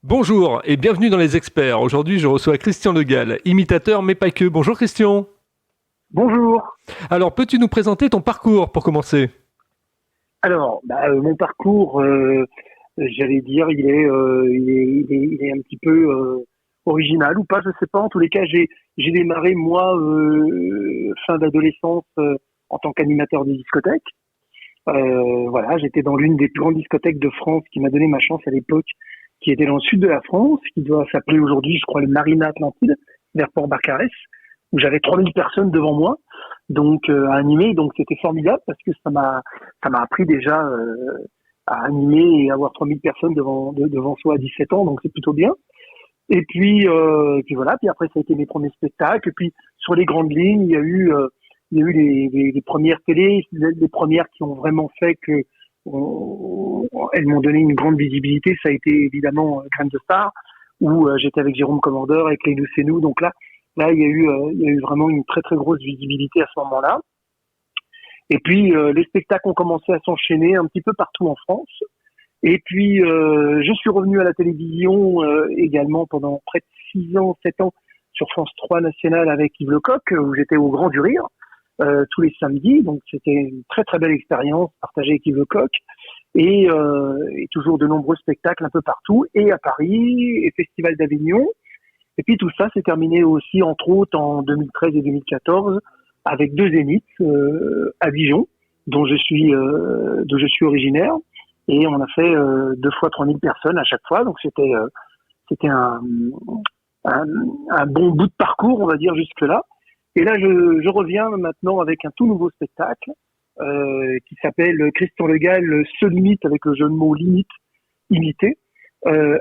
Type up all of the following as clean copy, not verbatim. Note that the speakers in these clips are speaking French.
Bonjour et bienvenue dans Les Experts. Aujourd'hui, je reçois Christian Le Gall, imitateur mais pas que. Bonjour Christian. Bonjour. Alors, peux-tu nous présenter ton parcours pour commencer ? Alors, mon parcours, j'allais dire, il est un petit peu original ou pas, je sais pas. En tous les cas, j'ai démarré moi fin d'adolescence en tant qu'animateur de discothèque. Voilà, j'étais dans l'une des plus grandes discothèques de France qui m'a donné ma chance à l'époque, qui était dans le sud de la France, qui doit s'appeler aujourd'hui, je crois, le Marina Atlantide, vers Port-Barcarès, où j'avais 3000 personnes devant moi, donc à animer. Donc c'était formidable parce que ça m'a appris déjà à animer et avoir 3000 personnes devant soi à 17 ans, donc c'est plutôt bien. Et puis voilà, puis après ça a été mes premiers spectacles. Et puis sur les grandes lignes, il y a eu les premières télés, les premières qui ont vraiment fait que elles m'ont donné une grande visibilité. Ça a été évidemment Graines de Star, où j'étais avec Jérôme Commandeur, avec Les Nous c'est nous. Donc là, il y a eu vraiment une très très grosse visibilité à ce moment-là. Et puis les spectacles ont commencé à s'enchaîner un petit peu partout en France. Et puis je suis revenu à la télévision également pendant près de 6 ans, 7 ans sur France 3 nationale avec Yves Lecoq, où j'étais au Grand du Rire tous les samedis. Donc c'était une très très belle expérience partagée avec Yves Lecoq. Et toujours de nombreux spectacles un peu partout, et à Paris, et Festival d'Avignon. Et puis tout ça s'est terminé aussi, entre autres, en 2013 et 2014, avec 2 zéniths à Dijon, dont je suis originaire. Et on a fait 2 fois 3000 personnes à chaque fois. Donc c'était un bon bout de parcours, on va dire, jusque-là. Et là, je reviens maintenant avec un tout nouveau spectacle qui s'appelle Christian Le Gall se limite, avec le jeu de mots limite, imité.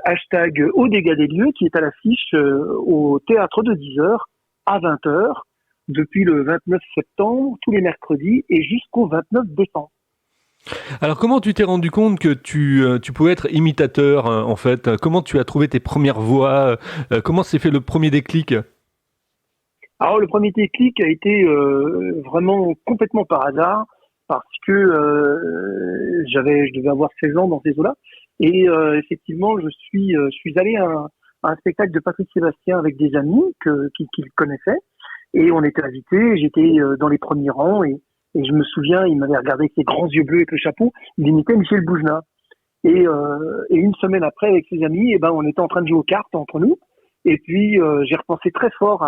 Hashtag au dégât des lieux, qui est à l'affiche au théâtre de 10h à 20h depuis le 29 septembre, tous les mercredis, et jusqu'au 29 décembre. Alors, comment tu t'es rendu compte que tu pouvais être imitateur en fait ? Comment tu as trouvé tes premières voix ? Comment s'est fait le premier déclic ? Alors le premier déclic a été vraiment complètement par hasard, parce que je devais avoir 16 ans dans ces eaux-là. Et effectivement, je suis allé à un spectacle de Patrick Sébastien avec des amis qui le connaissaient. Et on était invités, j'étais dans les premiers rangs. Et je me souviens, il m'avait regardé avec ses grands yeux bleus et le chapeau. Il imitait Michel Boujna. Et une semaine après, avec ses amis, on était en train de jouer aux cartes entre nous. Et puis, j'ai repensé très fort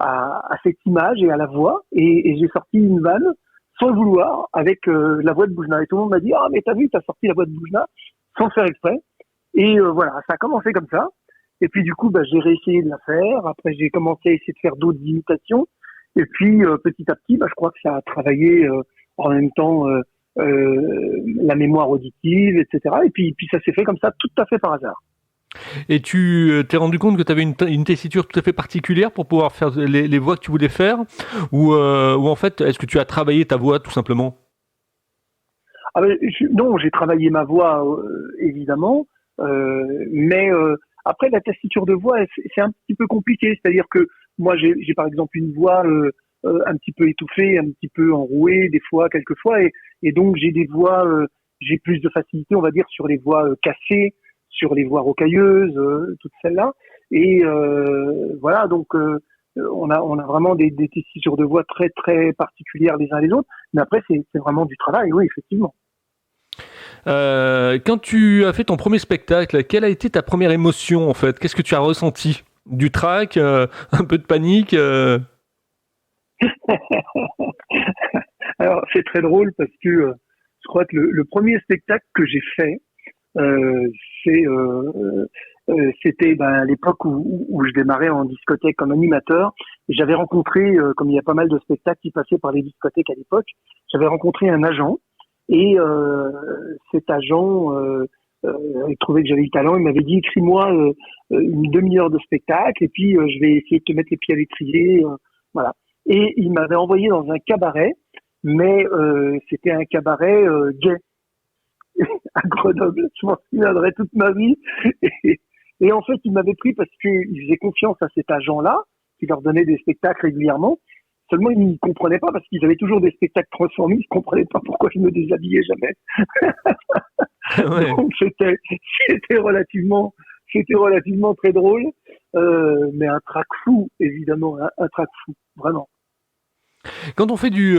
à cette image et à la voix. Et j'ai sorti une vanne, sans le vouloir, avec la voix de Boujna. Et tout le monde m'a dit « Ah, mais t'as vu, t'as sorti la voix de Boujna ?» sans le faire exprès. Et voilà, ça a commencé comme ça. Et puis du coup, j'ai réessayé de la faire. Après, j'ai commencé à essayer de faire d'autres imitations. Et puis petit à petit, je crois que ça a travaillé en même temps la mémoire auditive, etc. Et puis ça s'est fait comme ça, tout à fait par hasard. Et tu t'es rendu compte que tu avais une tessiture tout à fait particulière pour pouvoir faire les voix que tu voulais faire ? Ou en fait, est-ce que tu as travaillé ta voix tout simplement ? Non, j'ai travaillé ma voix évidemment, mais après la tessiture de voix, c'est un petit peu compliqué. C'est-à-dire que moi, j'ai par exemple une voix un petit peu étouffée, un petit peu enrouée, des fois, quelquefois, et donc j'ai des voix, j'ai plus de facilité, on va dire, sur les voix cassées, sur les voix rocailleuses, toutes celles-là. Et voilà, donc on a vraiment des tessitures de voix très très particulières les uns les autres. Mais après, c'est vraiment du travail, oui, effectivement. Quand tu as fait ton premier spectacle, quelle a été ta première émotion en fait ? Qu'est-ce que tu as ressenti ? Du trac, un peu de panique Alors c'est très drôle parce que je crois que le premier spectacle que j'ai fait, euh, c'est c'était à l'époque où je démarrais en discothèque comme animateur. Et j'avais rencontré, comme il y a pas mal de spectacles qui passaient par les discothèques à l'époque, j'avais rencontré un agent. Et cet agent, il trouvait que j'avais du talent. Il m'avait dit écris-moi une demi-heure de spectacle, et puis je vais essayer de te mettre les pieds à l'étrier. Voilà. Et il m'avait envoyé dans un cabaret, mais c'était un cabaret gay à Grenoble. Je m'en souviendrai toute ma vie. Et en fait, il m'avait pris parce qu'il faisait confiance à cet agent-là, qui leur donnait des spectacles régulièrement. Seulement, ils ne comprenaient pas parce qu'ils avaient toujours des spectacles transformés. Ils ne comprenaient pas pourquoi je me déshabillais jamais. Ouais. Donc, c'était relativement c'était relativement très drôle, mais un trac fou, évidemment, un trac fou, vraiment. Quand on fait du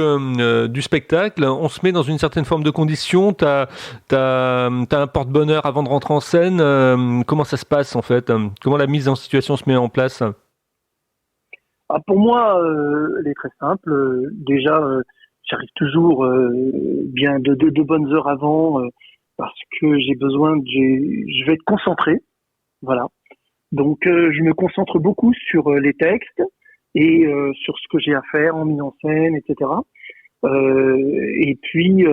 spectacle, on se met dans une certaine forme de condition. T'as un porte-bonheur avant de rentrer en scène. Comment ça se passe en fait? Comment la mise en situation se met en place? Ah, pour moi, elle est très simple. Déjà, j'arrive toujours bien de bonnes heures avant parce que je vais être concentré, voilà. Donc, je me concentre beaucoup sur les textes et sur ce que j'ai à faire en mise en scène, etc. Et puis,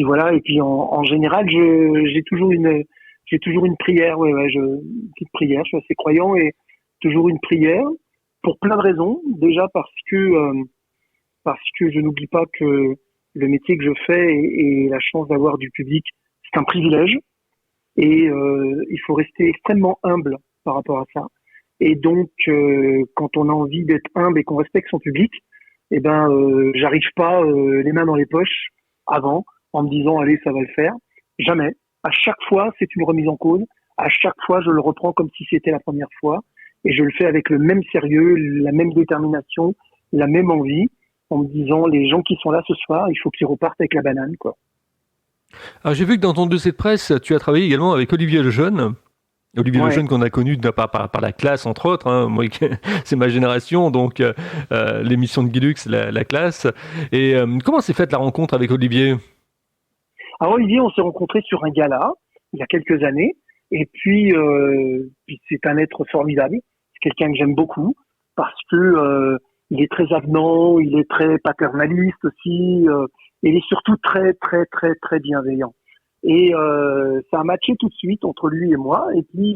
voilà. Et puis, en général, j'ai toujours une prière. Une petite prière. Je suis assez croyant et toujours une prière pour plein de raisons. Déjà parce que je n'oublie pas que le métier que je fais et la chance d'avoir du public, c'est un privilège. Et il faut rester extrêmement humble par rapport à ça. Et donc, quand on a envie d'être humble et qu'on respecte son public, eh ben, j'arrive pas les mains dans les poches avant, en me disant allez, ça va le faire. Jamais. À chaque fois, c'est une remise en cause. À chaque fois, je le reprends comme si c'était la première fois, et je le fais avec le même sérieux, la même détermination, la même envie, en me disant les gens qui sont là ce soir, il faut qu'ils repartent avec la banane, quoi. Alors j'ai vu que dans ton dossier de presse, tu as travaillé également avec Olivier Lejeune. Olivier Ouais. Lejeune qu'on a connu par la classe entre autres, hein. Moi c'est ma génération donc l'émission de Guy Lux, la classe. Et comment s'est faite la rencontre avec Olivier? Alors Olivier, on s'est rencontrés sur un gala il y a quelques années, et puis c'est un être formidable. C'est quelqu'un que j'aime beaucoup parce que il est très avenant, il est très paternaliste aussi, et il est surtout très très très très bienveillant. Et ça a matché tout de suite entre lui et moi. Et puis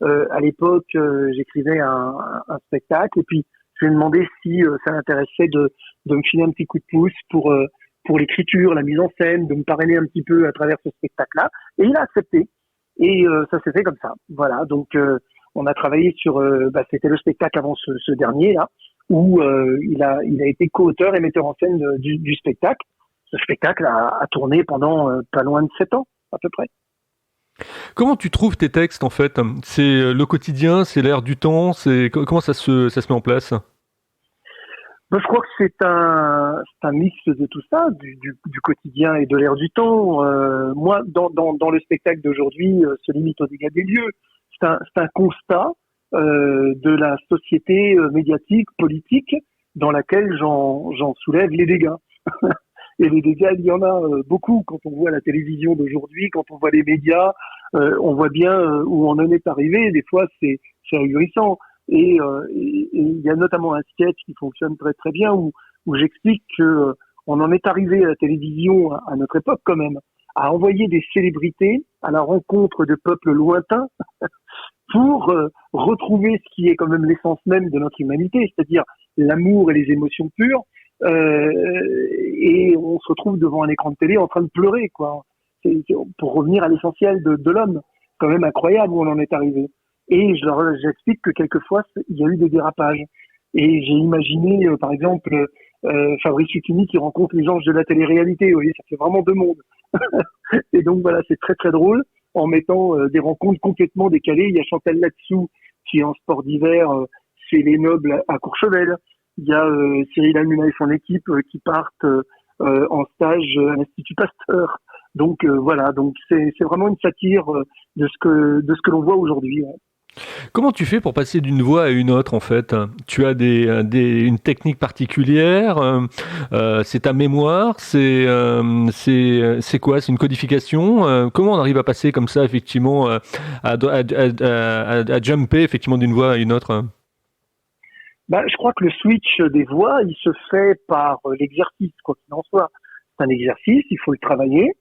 à l'époque, j'écrivais un spectacle, et puis je lui ai demandé si ça l'intéressait de me filer un petit coup de pouce pour l'écriture, la mise en scène, de me parrainer un petit peu à travers ce spectacle-là. Et il a accepté. Et ça s'est fait comme ça. Voilà. Donc on a travaillé sur, c'était le spectacle avant ce dernier là, où il a été co-auteur et metteur en scène du spectacle. Ce spectacle a tourné pendant pas loin de 7 ans à peu près. Comment tu trouves tes textes en fait? C'est le quotidien, c'est l'air du temps, comment ça se met en place? Moi, je crois que c'est un mix de tout ça, du quotidien et de l'air du temps. Moi, dans le spectacle d'aujourd'hui, se limite aux dégâts des lieux. C'est un constat de la société médiatique, politique, dans laquelle j'en soulève les dégâts. Et les dégâts, il y en a beaucoup. Quand on voit la télévision d'aujourd'hui, quand on voit les médias, on voit bien où on en est arrivé. Des fois, c'est ahurissant. Et il y a notamment un sketch qui fonctionne très très bien où j'explique que on en est arrivé à la télévision à notre époque quand même à envoyer des célébrités à la rencontre de peuples lointains pour retrouver ce qui est quand même l'essence même de notre humanité, c'est-à-dire l'amour et les émotions pures. Et on se retrouve devant un écran de télé en train de pleurer, quoi. Pour revenir à l'essentiel de l'homme. Quand même incroyable où on en est arrivé. Et j'explique que quelquefois, il y a eu des dérapages. Et j'ai imaginé, par exemple, Fabrice Lucchini qui rencontre les anges de la télé-réalité. Vous voyez, ça fait vraiment deux mondes. Et donc voilà, c'est très très drôle en mettant des rencontres complètement décalées. Il y a Chantal Latsou qui est en sport d'hiver chez les Nobles à Courchevel. Il y a Cyril Hanouna et son équipe qui partent en stage à l'Institut Pasteur. Donc voilà, donc c'est vraiment une satire de ce que l'on voit aujourd'hui. Ouais. Comment tu fais pour passer d'une voix à une autre en fait? Tu as une technique particulière? C'est ta mémoire? C'est quoi? C'est une codification? Comment on arrive à passer comme ça effectivement à jumper effectivement d'une voix à une autre? Je crois que le switch des voix, il se fait par l'exercice, quoi qu'il en soit. C'est un exercice, il faut le travailler.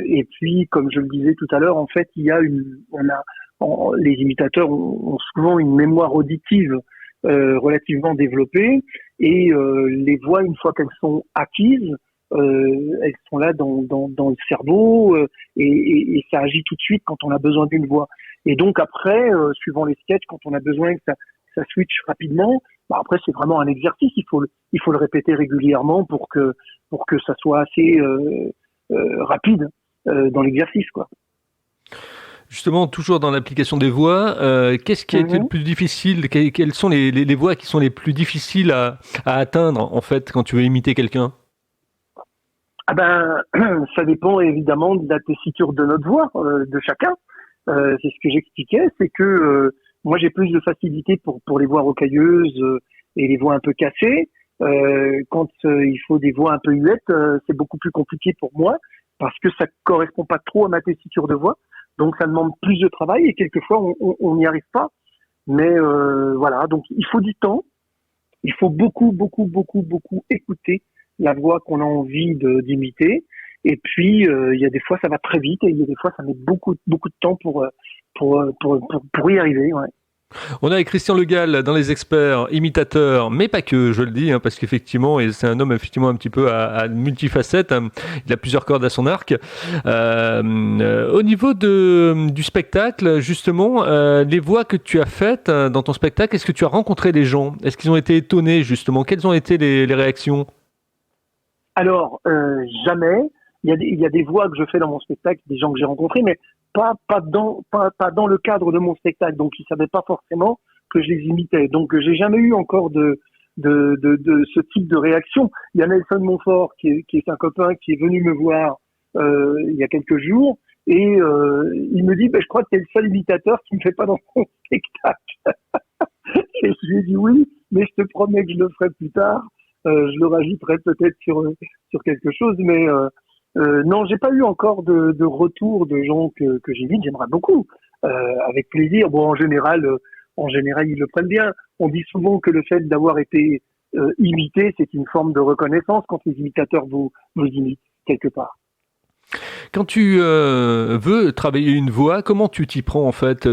Et puis, comme je le disais tout à l'heure, en fait, les imitateurs ont souvent une mémoire auditive relativement développée, et les voix, une fois qu'elles sont acquises, elles sont là dans le cerveau, et ça agit tout de suite quand on a besoin d'une voix. Et donc après, suivant les sketchs, quand on a besoin que ça switch rapidement, après c'est vraiment un exercice. Il faut le répéter régulièrement pour que ça soit assez rapide dans l'exercice, quoi. Justement, toujours dans l'application des voix, qu'est-ce qui a été le Mhm. plus difficile? Quelles sont les voix qui sont les plus difficiles à atteindre, en fait, quand tu veux imiter quelqu'un? Ah ben, ça dépend évidemment de la tessiture de notre voix, de chacun. C'est ce que j'expliquais, c'est que moi j'ai plus de facilité pour les voix rocailleuses et les voix un peu cassées. Quand il faut des voix un peu huettes, c'est beaucoup plus compliqué pour moi parce que ça correspond pas trop à ma tessiture de voix. Donc ça demande plus de travail et quelquefois on n'y arrive pas. Mais voilà, donc il faut du temps, il faut beaucoup écouter la voix qu'on a envie d'imiter. Et puis, il y a des fois, ça va très vite et il y a des fois, ça met beaucoup de temps pour y arriver. Ouais. On a avec Christian Le Gall dans les experts, imitateurs, mais pas que, je le dis, hein, parce qu'effectivement, et c'est un homme effectivement un petit peu à multifacette, hein, il a plusieurs cordes à son arc. Au niveau du spectacle, justement, les voix que tu as faites dans ton spectacle, est-ce que tu as rencontré des gens? Est-ce qu'ils ont été étonnés, justement? Quelles ont été les réactions? Alors, jamais. Il y a des voix que je fais dans mon spectacle, des gens que j'ai rencontrés, mais pas dans le cadre de mon spectacle. Donc, ils savaient pas forcément que je les imitais. Donc, j'ai jamais eu encore de ce type de réaction. Il y a Nelson Montfort, qui est un copain, qui est venu me voir il y a quelques jours, et il me dit, ben, je crois que tu es le seul imitateur qui me fait pas dans mon spectacle. Et je lui ai dit oui, mais je te promets que je le ferai plus tard. Je le rajouterai peut-être sur quelque chose, mais non, j'ai pas eu encore de retour de gens que j'imite. J'aimerais beaucoup, avec plaisir. Bon, en général, ils le prennent bien. On dit souvent que le fait d'avoir été imité, c'est une forme de reconnaissance quand les imitateurs vous imitent quelque part. Quand tu veux travailler une voix, comment tu t'y prends en fait?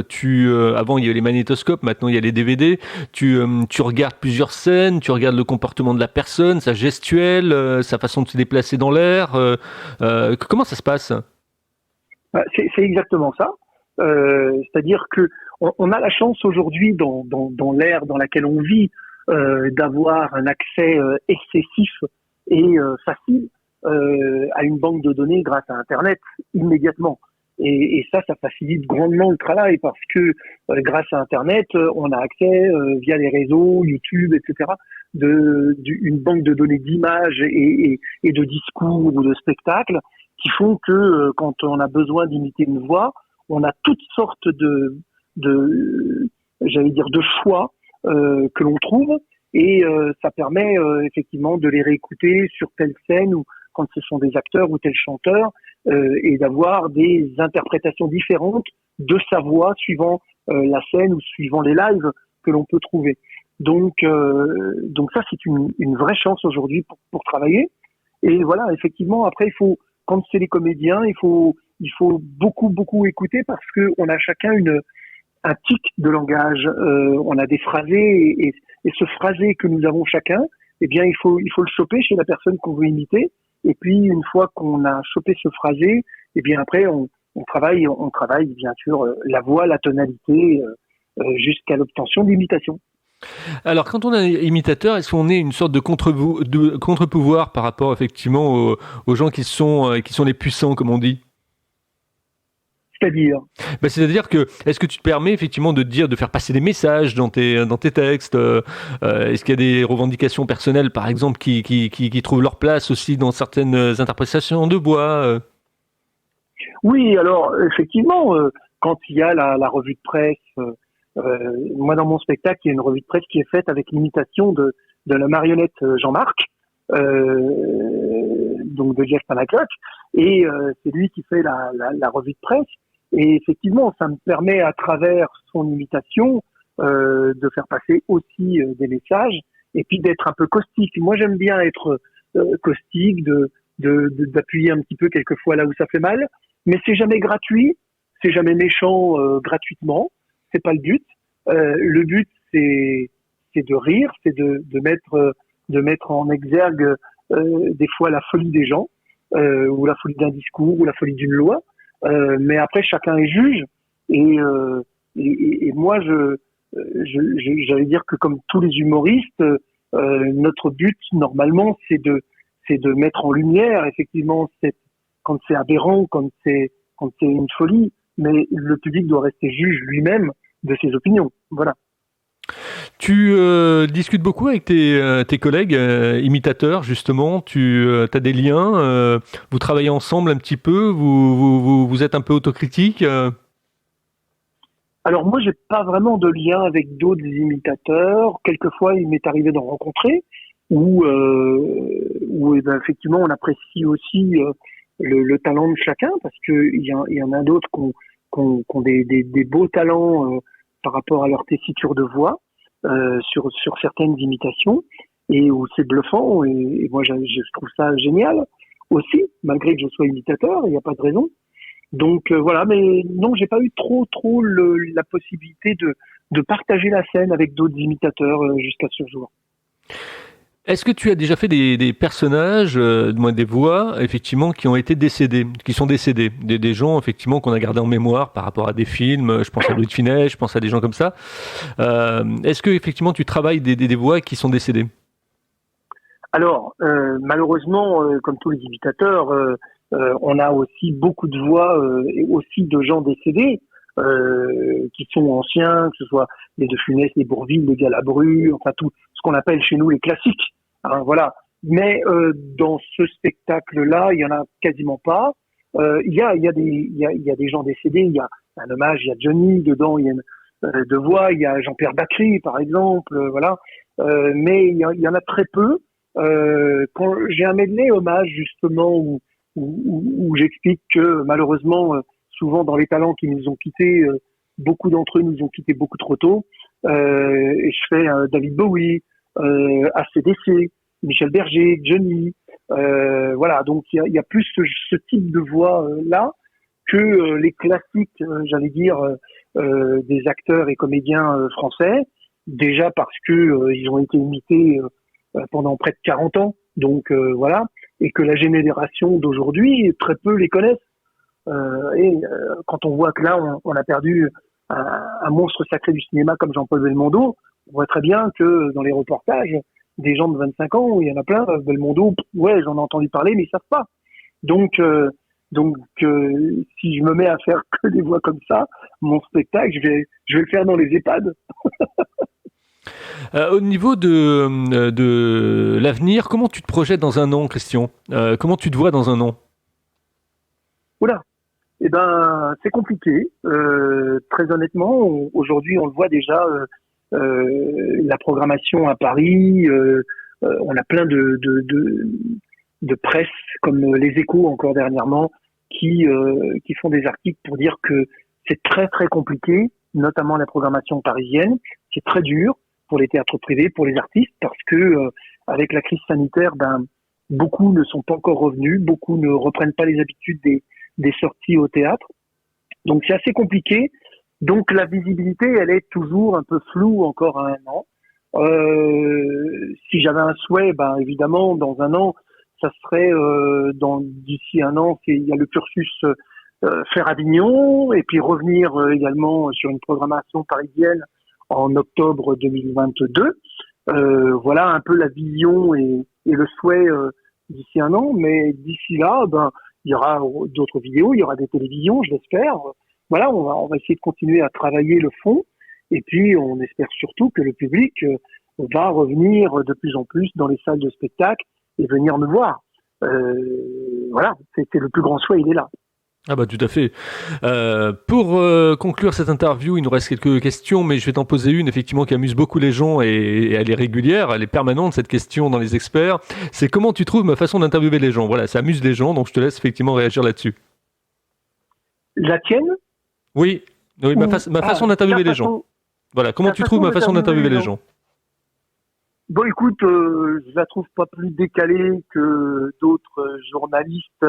Avant il y avait les magnétoscopes, maintenant il y a les DVD. Tu regardes plusieurs scènes, tu regardes le comportement de la personne, sa gestuelle, sa façon de se déplacer dans l'air. Comment ça se passe? C'est exactement ça. C'est-à-dire que on a la chance aujourd'hui dans l'ère dans laquelle on vit d'avoir un accès excessif et facile à une banque de données grâce à Internet immédiatement. Et ça facilite grandement le travail parce que grâce à Internet, on a accès via les réseaux, YouTube, etc., une banque de données d'images et de discours ou de spectacles qui font que quand on a besoin d'imiter une voix, on a toutes sortes de j'allais dire, de choix que l'on trouve et ça permet effectivement de les réécouter sur telle scène ou quand ce sont des acteurs ou tel chanteur et d'avoir des interprétations différentes de sa voix suivant la scène ou suivant les lives que l'on peut trouver. Donc ça c'est une vraie chance aujourd'hui pour travailler. Et voilà, effectivement, après il faut quand c'est les comédiens, il faut beaucoup écouter parce que on a chacun un tic de langage, on a des phrasés et ce phrasé que nous avons chacun, eh bien il faut le choper chez la personne qu'on veut imiter. Et puis une fois qu'on a chopé ce phrasé, eh bien après on travaille bien sûr la voix, la tonalité jusqu'à l'obtention d'imitation. Alors quand on est imitateur, est-ce qu'on est une sorte de contre-pouvoir par rapport effectivement aux gens qui sont les puissants comme on dit? C'est-à-dire, Bah, c'est-à-dire que, est-ce que tu te permets effectivement de faire passer des messages dans tes textes? Est-ce qu'il y a des revendications personnelles, par exemple, qui trouvent leur place aussi dans certaines interprétations de voix? oui, alors effectivement, quand il y a la revue de presse, moi dans mon spectacle, il y a une revue de presse qui est faite avec l'imitation de la marionnette Jean-Marc, donc de Jeff Panaclock, et c'est lui qui fait la revue de presse. Et effectivement, ça me permet à travers son imitation de faire passer aussi des messages et puis d'être un peu caustique. Moi, j'aime bien être caustique, d'appuyer un petit peu quelquefois là où ça fait mal, mais c'est jamais gratuit, c'est jamais méchant gratuitement, c'est pas le but. Le but c'est de rire, c'est de mettre en exergue des fois la folie des gens ou la folie d'un discours ou la folie d'une loi. Mais après chacun est juge et moi j'allais dire que comme tous les humoristes, notre but normalement c'est de mettre en lumière effectivement quand c'est aberrant, quand c'est une folie, mais le public doit rester juge lui-même de ses opinions. Voilà. Tu discutes beaucoup avec tes collègues imitateurs, justement. Tu as des liens. Vous travaillez ensemble un petit peu. Vous êtes un peu autocritique. Alors moi, j'ai pas vraiment de lien avec d'autres imitateurs. Quelquefois, il m'est arrivé d'en rencontrer, où effectivement, on apprécie aussi le talent de chacun, parce que il y en a d'autres qui ont des beaux talents par rapport à leur tessiture de voix sur certaines imitations, et où c'est bluffant. Et moi, je trouve ça génial aussi, malgré que je sois imitateur. Il n'y a pas de raison. Donc voilà, mais non, j'ai pas eu trop la possibilité de partager la scène avec d'autres imitateurs jusqu'à ce jour. Est-ce que tu as déjà fait des personnages, des voix, effectivement, qui ont été décédés, qui sont décédés, des gens, effectivement, qu'on a gardés en mémoire par rapport à des films? Je pense à Louis de Funès, je pense à des gens comme ça. Est-ce que effectivement tu travailles des voix qui sont décédées? Alors, malheureusement, comme tous les imitateurs, on a aussi beaucoup de voix et aussi de gens décédés qui sont anciens, que ce soit les De Funès, les Bourvil, les Galabru, enfin tout ce qu'on appelle chez nous les classiques. Hein, voilà. Mais dans ce spectacle-là, il y en a quasiment pas. Il y a des gens décédés. Il y a un hommage, il y a Johnny dedans, il y a deux voix, il y a Jean-Pierre Bacry par exemple, voilà. Mais il y en a très peu. Quand j'ai un medley hommage justement où j'explique que malheureusement souvent dans les talents qui nous ont quittés, beaucoup d'entre eux nous ont quittés beaucoup trop tôt, et je fais David Bowie, AC/DC, Michel Berger, Johnny, voilà, donc il y a plus ce type de voix là que les classiques, j'allais dire, des acteurs et comédiens français, déjà parce que ils ont été imités pendant près de 40 ans, donc voilà, et que la génération d'aujourd'hui, très peu les connaissent. Quand on voit que là, on a perdu un monstre sacré du cinéma comme Jean-Paul Belmondo, on voit très bien que dans les reportages, des gens de 25 ans, il y en a plein, Belmondo, ouais, j'en ai entendu parler, mais ils savent pas. Donc, si je me mets à faire que des voix comme ça, mon spectacle, je vais le faire dans les EHPAD. Au niveau de l'avenir, comment tu te projettes dans un an, Christian? Comment tu te vois dans un an? Oula, eh ben, c'est compliqué. Très honnêtement, aujourd'hui, on le voit déjà, la programmation à Paris, on a plein de presse, comme les Échos encore dernièrement, qui font des articles pour dire que c'est très très compliqué, notamment la programmation parisienne. C'est très dur pour les théâtres privés, pour les artistes, parce que avec la crise sanitaire, beaucoup ne sont pas encore revenus, beaucoup ne reprennent pas les habitudes des sorties au théâtre. Donc c'est assez compliqué. Donc la visibilité, elle est toujours un peu floue encore à un an. Si j'avais un souhait, évidemment, dans un an, ça serait d'ici un an, il y a le cursus faire Avignon, et puis revenir également sur une programmation parisienne en octobre 2022. Voilà un peu la vision et le souhait d'ici un an. Mais d'ici là, il y aura d'autres vidéos, il y aura des télévisions, je l'espère. Voilà, on va essayer de continuer à travailler le fond. Et puis, on espère surtout que le public va revenir de plus en plus dans les salles de spectacle et venir me voir. Voilà, c'est le plus grand souhait, il est là. Ah bah tout à fait. Pour conclure cette interview, il nous reste quelques questions, mais je vais t'en poser une effectivement qui amuse beaucoup les gens et elle est régulière, elle est permanente cette question dans les experts. C'est comment tu trouves ma façon d'interviewer les gens? Voilà, ça amuse les gens, donc je te laisse effectivement réagir là-dessus. La tienne? Oui, ma façon d'interviewer les gens. Voilà, comment tu trouves ma façon d'interviewer les gens? Bon, écoute, je la trouve pas plus décalée que d'autres journalistes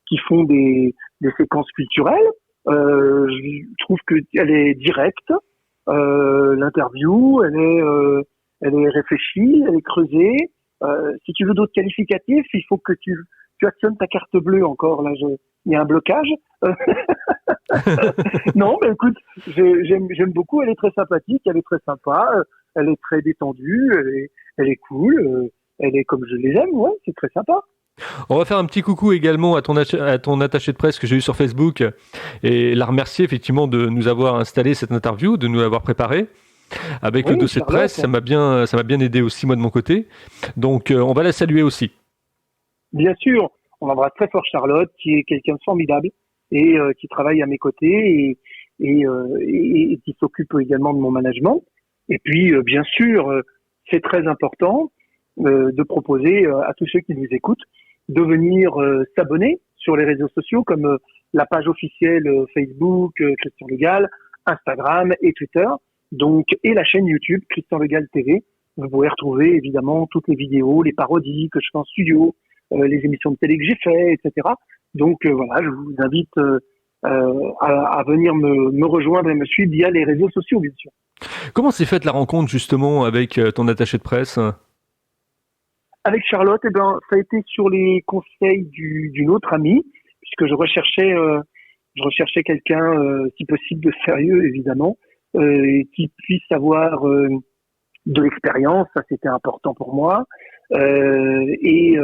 qui font des séquences culturelles. Je trouve qu'elle est directe. L'interview, elle est réfléchie, elle est creusée. Si tu veux d'autres qualificatifs, il faut que tu actionnes ta carte bleue encore. Là, il y a un blocage. Non, mais écoute, j'aime beaucoup. Elle est très sympathique, elle est très sympa, elle est très détendue, elle est cool, elle est comme je les aime. Ouais, c'est très sympa. On va faire un petit coucou également à ton attaché de presse que j'ai eu sur Facebook et la remercier effectivement de nous avoir installé cette interview, de nous l'avoir préparée. Avec le Oui, dossier de presse, Charlotte. ça m'a bien aidé aussi moi de mon côté. Donc on va la saluer aussi. Bien sûr, on embrasse très fort Charlotte, qui est quelqu'un de formidable et qui travaille à mes côtés et qui s'occupe également de mon management. Et puis, bien sûr, c'est très important de proposer à tous ceux qui nous écoutent de venir s'abonner sur les réseaux sociaux comme la page officielle Facebook Christian Legal, Instagram et Twitter, donc et la chaîne YouTube Christian Legal TV. Vous pouvez retrouver évidemment toutes les vidéos, les parodies que je fais en studio, les émissions de télé que j'ai fait, etc. Donc voilà, je vous invite à venir me rejoindre et me suivre via les réseaux sociaux, bien sûr. Comment s'est faite la rencontre justement avec ton attaché de presse? Avec Charlotte, eh ben, ça a été sur les conseils d'une autre amie, puisque je recherchais quelqu'un, si possible, de sérieux, évidemment, qui puisse avoir de l'expérience, ça c'était important pour moi, et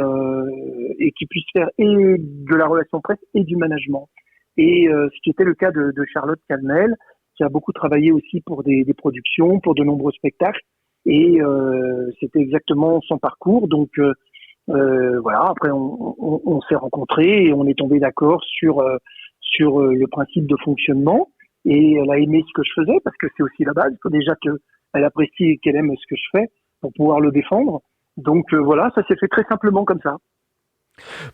qui puisse faire et de la relation presse et du management. Et ce qui était le cas de Charlotte Calmel, qui a beaucoup travaillé aussi pour des productions, pour de nombreux spectacles. Et c'était exactement son parcours. Donc voilà. Après, on s'est rencontrés et on est tombé d'accord sur le principe de fonctionnement. Et elle a aimé ce que je faisais parce que c'est aussi la base. Il faut déjà qu'elle apprécie et qu'elle aime ce que je fais pour pouvoir le défendre. Donc voilà, ça s'est fait très simplement comme ça.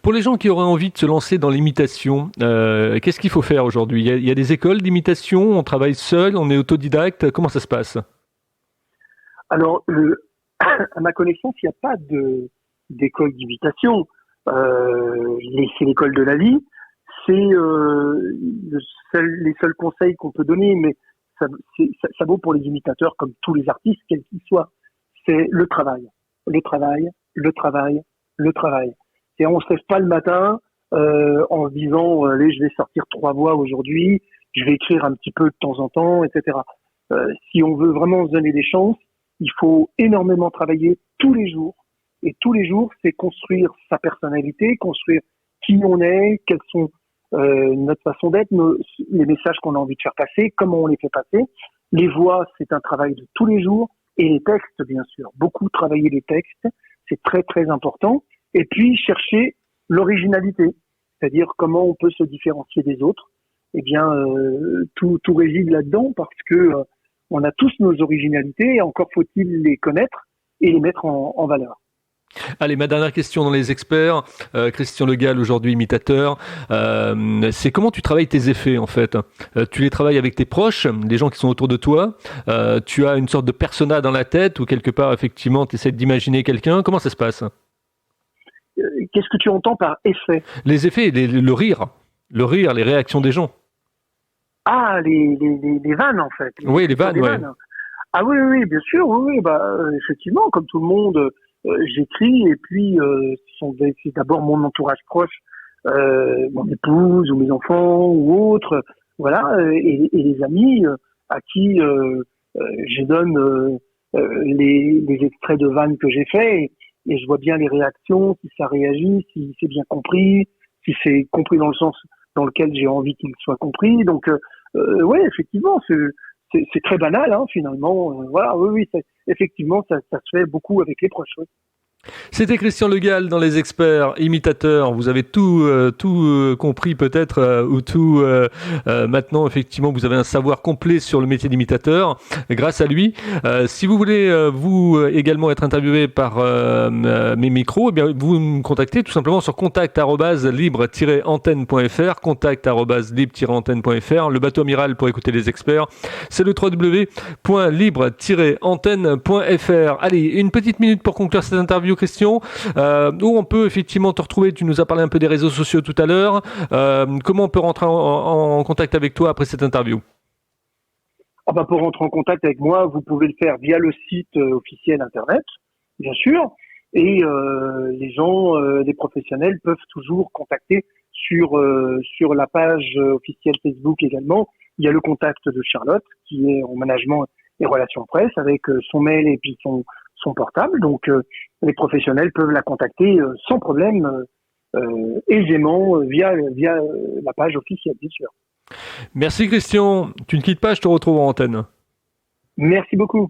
Pour les gens qui auraient envie de se lancer dans l'imitation, qu'est-ce qu'il faut faire aujourd'hui? Il y a des écoles d'imitation, on travaille seul, on est autodidacte, comment ça se passe? Alors, à ma connaissance, il n'y a pas d'école d'imitation. C'est l'école de la vie. C'est les seuls conseils qu'on peut donner, mais ça vaut pour les imitateurs comme tous les artistes, quels qu'ils soient. C'est le travail, le travail, le travail, le travail. Et on se lève pas le matin en se disant allez, je vais sortir 3 voix aujourd'hui, je vais écrire un petit peu de temps en temps, etc. Si on veut vraiment se donner des chances, il faut énormément travailler tous les jours. Et tous les jours, c'est construire sa personnalité, construire qui on est, quelles sont notre façon d'être, les messages qu'on a envie de faire passer, comment on les fait passer. Les voix, c'est un travail de tous les jours. Et les textes, bien sûr. Beaucoup travailler les textes, c'est très, très important. Et puis, chercher l'originalité. C'est-à-dire comment on peut se différencier des autres. Eh bien, tout réside là-dedans parce que on a tous nos originalités et encore faut-il les connaître et les mettre en valeur. Allez, ma dernière question dans les experts. Christian Legal, aujourd'hui imitateur. C'est comment tu travailles tes effets, en fait? Tu les travailles avec tes proches, les gens qui sont autour de toi. Tu as une sorte de persona dans la tête ou quelque part, effectivement, tu essaies d'imaginer quelqu'un. Comment ça se passe? Qu'est-ce que tu entends par effet? Les effets, le rire. Le rire, les réactions des gens. Ah, les vannes, en fait. Oui, les vannes, ouais. Vannes. Ah oui, oui, bien sûr, oui, oui, effectivement, comme tout le monde, j'écris et puis c'est d'abord mon entourage proche, mon épouse ou mes enfants ou autres, voilà, et les amis à qui je donne les extraits de vannes que j'ai faits et je vois bien les réactions, si ça réagit, si c'est bien compris, si c'est compris dans le sens dans lequel j'ai envie qu'il soit compris. Donc, ouais, effectivement, c'est très banal, hein, finalement. Voilà, oui, effectivement, ça se fait beaucoup avec les proches. Oui. C'était Christian Legal dans Les Experts Imitateurs. Vous avez tout compris peut-être, ou tout maintenant, effectivement, vous avez un savoir complet sur le métier d'imitateur grâce à lui. Si vous voulez, vous également être interviewé par mes micros, eh bien, vous me contactez tout simplement sur contact@libre-antenne.fr, contact@libre-antenne.fr. Le bateau amiral pour écouter Les Experts, c'est le www.libre-antenne.fr. Allez, une petite minute pour conclure cette interview, Christian. Où on peut effectivement te retrouver? Tu nous as parlé un peu des réseaux sociaux tout à l'heure. Comment on peut rentrer en contact avec toi après cette interview? Pour rentrer en contact avec moi, vous pouvez le faire via le site officiel internet, bien sûr. Et les gens, les professionnels peuvent toujours contacter sur la page officielle Facebook également. Il y a le contact de Charlotte qui est en management et relations presse avec son mail et puis son portable. Donc les professionnels peuvent la contacter sans problème aisément via la page officielle, bien sûr. Merci Christian. Tu ne quittes pas, je te retrouve en antenne. Merci beaucoup.